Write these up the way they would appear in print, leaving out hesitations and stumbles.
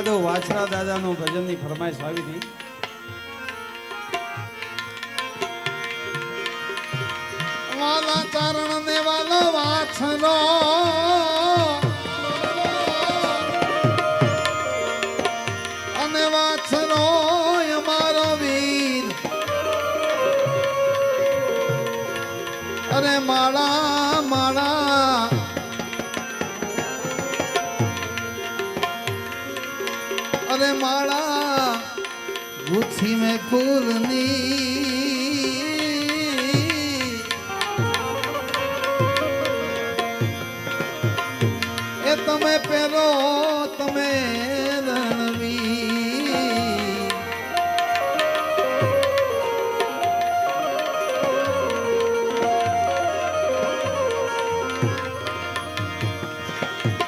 દઉં વાછરા દાદાનું ભજનની ફરમાઈશ આવી હતી. વાલા ચરણ ને વાલો વાછરો અને વાછરો અમારો વીર અરે માળા માળા અરે માળા ગુથી में फूलनी એ તમે પહેરો તમે રણવી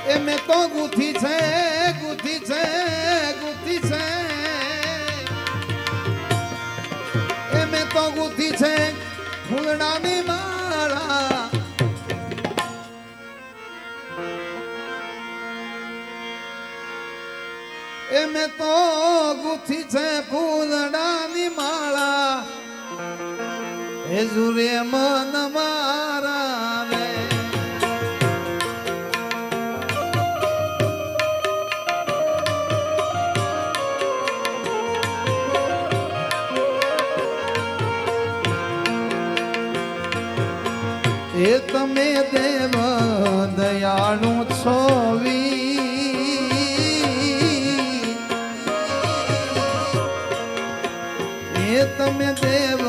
એ મેં તો ગુથી છે ગુથી છે ગુથી છે એ મેં તો ગુથી છે ફૂલડાની માળા એ મેં તો ગુથી છે ફૂલડાની માળા એ જુરે મન મારા રે એ તમે દેવ દયાળુ છો એ તમે દેવ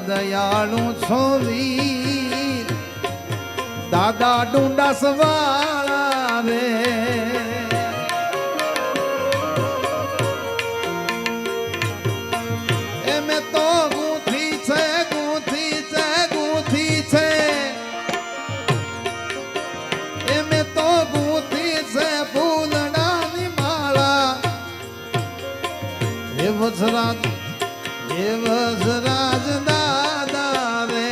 દયાળુ છો વીર દાદા ડુંડાસ વાળા રે એ મેં તો ગુથી છે ગુથી છે ગુથી છે એ મેં તો ગુથી છે ફૂલડાની માળા એ વજરાજ એ વજરાજ દાદા રે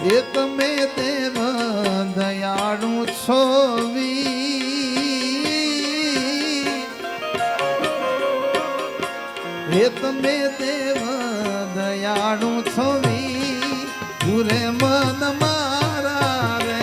એ તમે દેવ દયાળુ છો એ તમે દેવ દયાળુ છો પૂરે મન મારા રે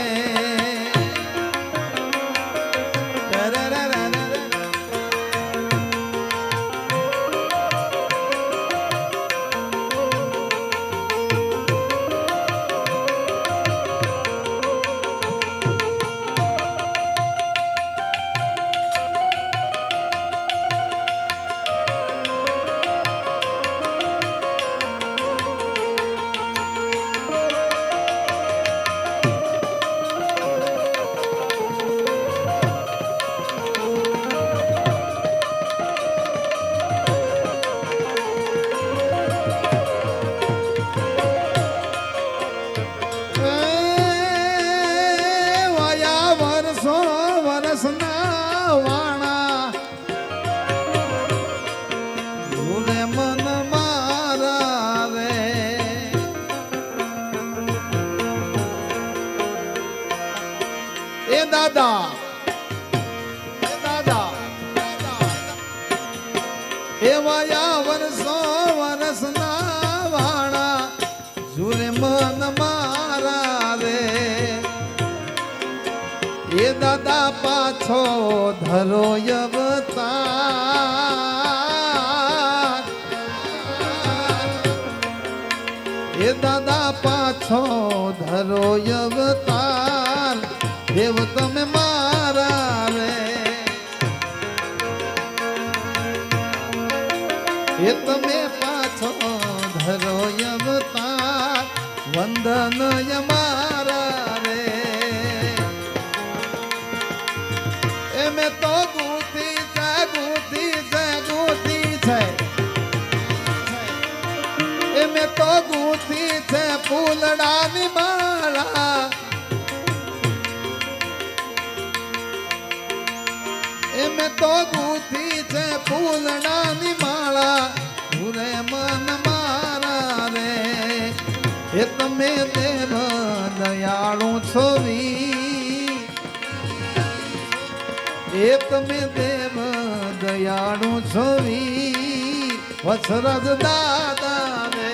દાદા એ દાદા એ વાયા વર્ષો વર્ષના વાણા જુરે મન મારા રે એ દાદા પાછો ધરો અવતાર એ દાદા પાછો ધરો અવતાર દેવ તમે મારા રે એ તમે પાછો ધરો અવતાર વંદન મારા રે એ મેં તો ગુથી છે ગુથી છે ગુથી છે એ મેં તો ગુથી છે ફૂલડાની માળા મેં તો ગુથી છે ફૂલડાની માળા પૂરે મન મારા રે એ તમે દેવ દયાળુ છો વીર એ તમે દેવ દયાળુ છો વીર વત્સરાજ દાદા રે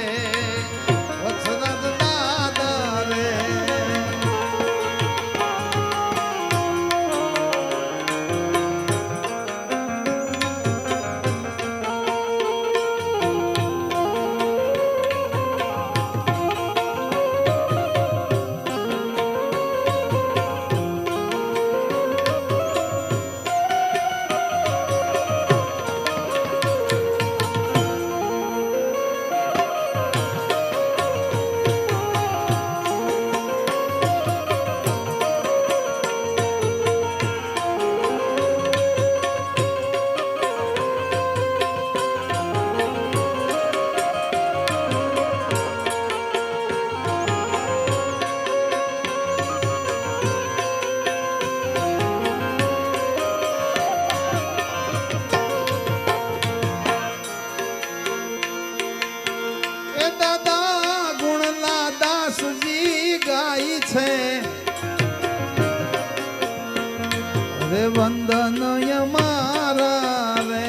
વત્સરાજ દાદા રે રે વંદન મારા રે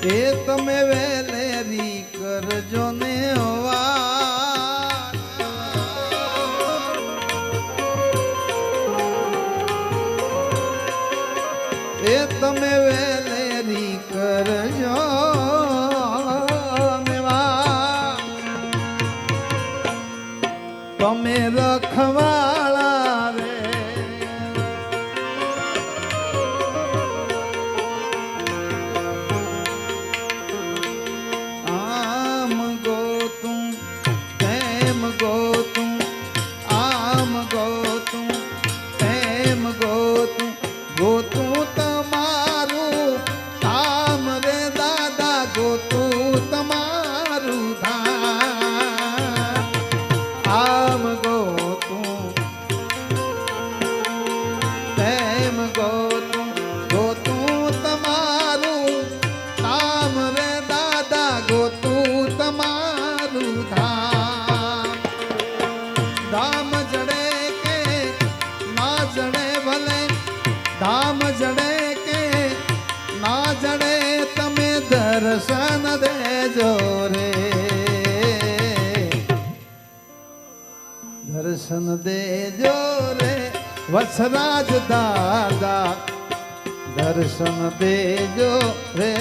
એ તમે વેલેરી કરજો ને એ તમે વેલેરી કરજો તમે રખવાળા રે આમ ગોતું તેમ ગોતું આમ ગોતું તેમ ગોતું ગોતું તમારું ધામ રે દાદા ગોતું તમારું ધામ આમ ગોતું તેમ ગોતું ગોતું તમારું ધામ રે દાદા ગોતું તમારું ધામ ધામ જડે કે ના જડે ભલે ધામ જડે કે ના જડે તમે દર્શન દેજો રે દર્શન દેજો રે વત્સરાજ દાદા દર્શન દેજો રે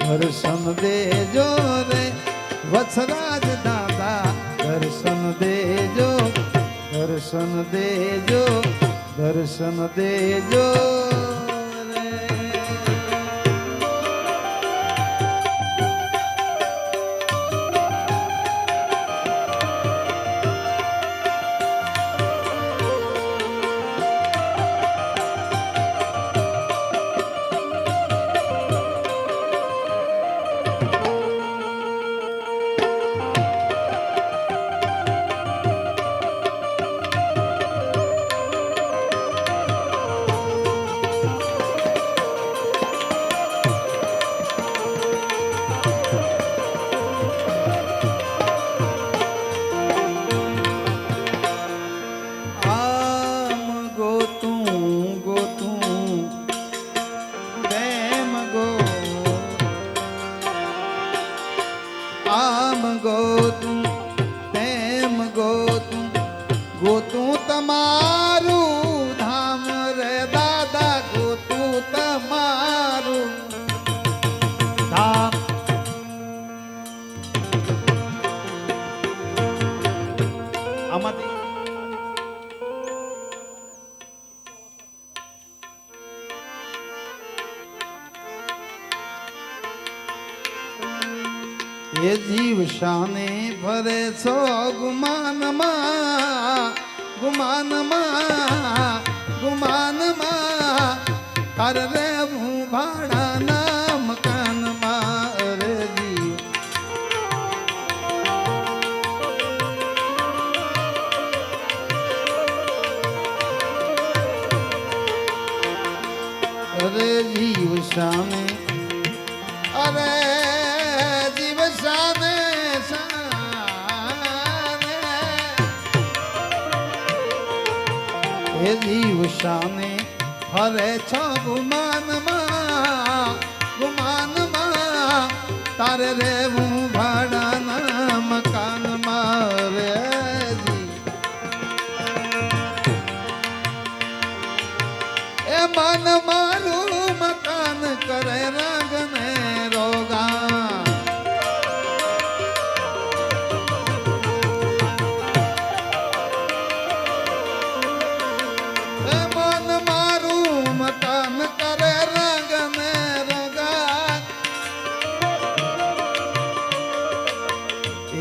દર્શન દેજો રે વત્સરાજ દાદા દર્શન દેજો દર્શન દેજો દર્શન દેજો આમ ગોતું તેમ ગોતું ગોતું તમારું ધામ રે દાદા ગોતું તમારું ધામ આમાંથી એ જીવ શાને ભરે છો ગુમાનમાં ગુમાનમાં ગુમાનમાં અરે રે હું ભાડાના મકાનમાં અરે જીવ અરે જીવ શાને अरे जीव शाने शाने हे जीव शाने हरे छो गुमान तारे रे હું ભાડાના મકાન મારે એ મન મારું મકાન કરે રંગને રોગા એ મન મારું મકાન કરે રંગને રોગા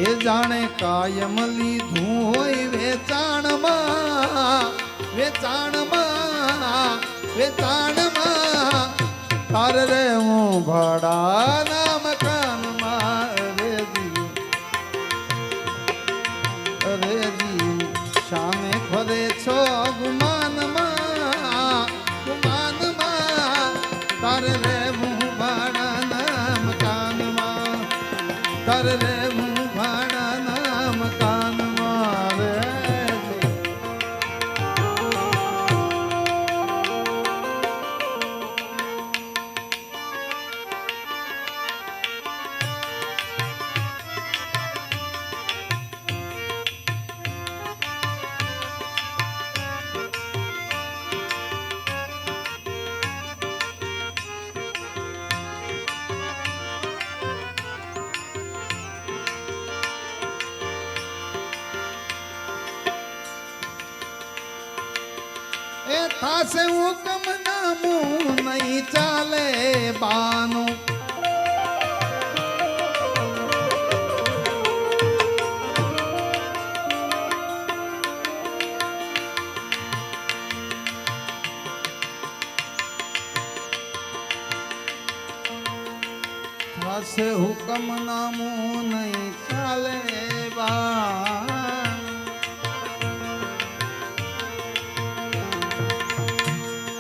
એ જાણે કાયમ લીધું હોય વેચાણમાં તાર રે હું ભાડાના મકાનમાં અરે જી શામે ફરે છો ગુમાનમાં તાર રે હું ભાડાના મકાનમાં તાર રે હું ભાડાના મકાનમાં રે એ થાશે હુકમ નામું નહીં ચાલે બાનું થાશે હુકમ નામું નહીં ચાલે બાનું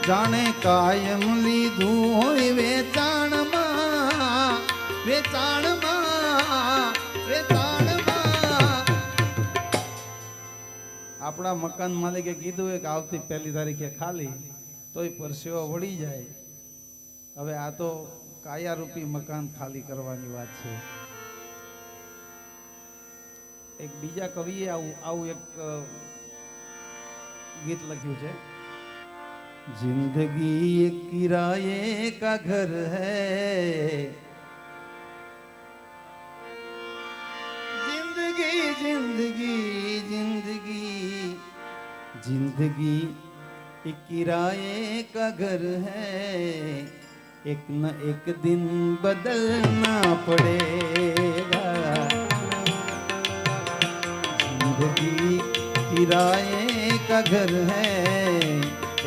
જાણે કાયમ લીધું હોય વેચાણમાં આપણા મકાન માલિકે કીધું કે આવતી 1 તારીખે ખાલી તોય પરસેવો વળી જાય હવે આ તો કાયારૂપી મકાન ખાલી કરવાની વાત છે એક બીજા કવિએ આવું એક ગીત લખ્યું છે जिंदगी एक किराए का घर है जिंदगी जिंदगी जिंदगी जिंदगी एक किराए का घर है एक न एक दिन बदलना पड़ेगा जिंदगी किराए का घर है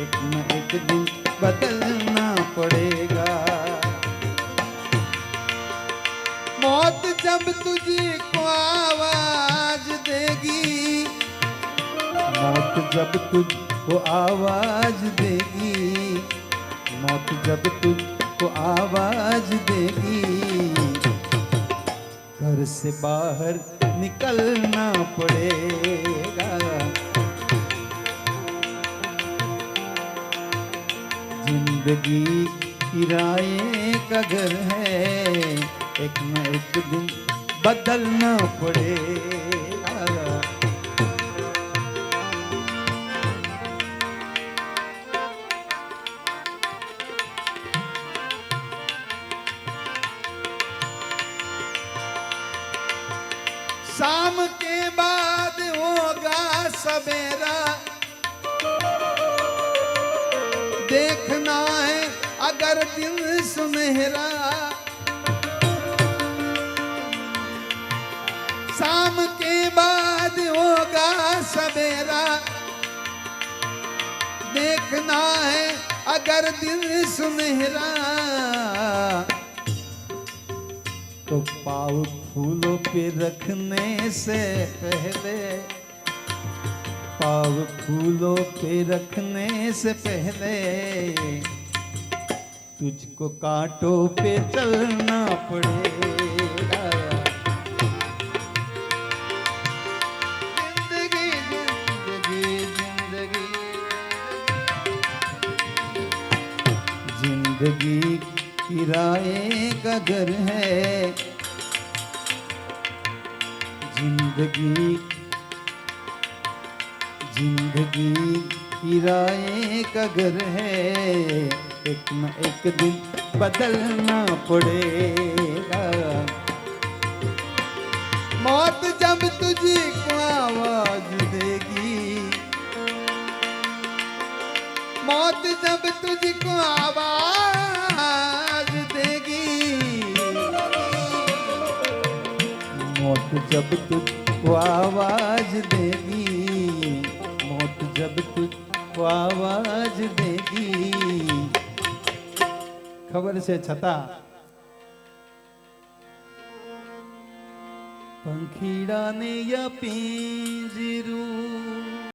एक न एक दिन बदलना पड़ेगा मौत जब तुझको आवाज देगी मौत जब तुझको आवाज देगी मौत जब तुझको आवाज देगी घर से बाहर निकलना पड़ेगा जिंदगी किराए का घर है एक न एक दिन बदलना पड़ेगा शाम के बाद होगा सवेरा देखना है अगर दिन सुनहरा शाम के बाद होगा सवेरा देखना है अगर दिन सुनहरा तो पाँव फूलों पे रखने से पहले पाँव फूलों पे रखने से पहले तुझको कांटों पे चलना पड़ेगा जिंदगी जिंदगी जिंदगी जिंदगी किराए का घर है जिंदगी जिंदगी किराए का घर है एक न एक दिन बदलना पड़ेगा मौत जब तुझको आवाज देगी मौत जब तुझको आवाज देगी मौत जब तुझको आवाज देगी मौत जब तुझको आवाज देगी खबर છે છતાં પંખીડાને યા પિંજરું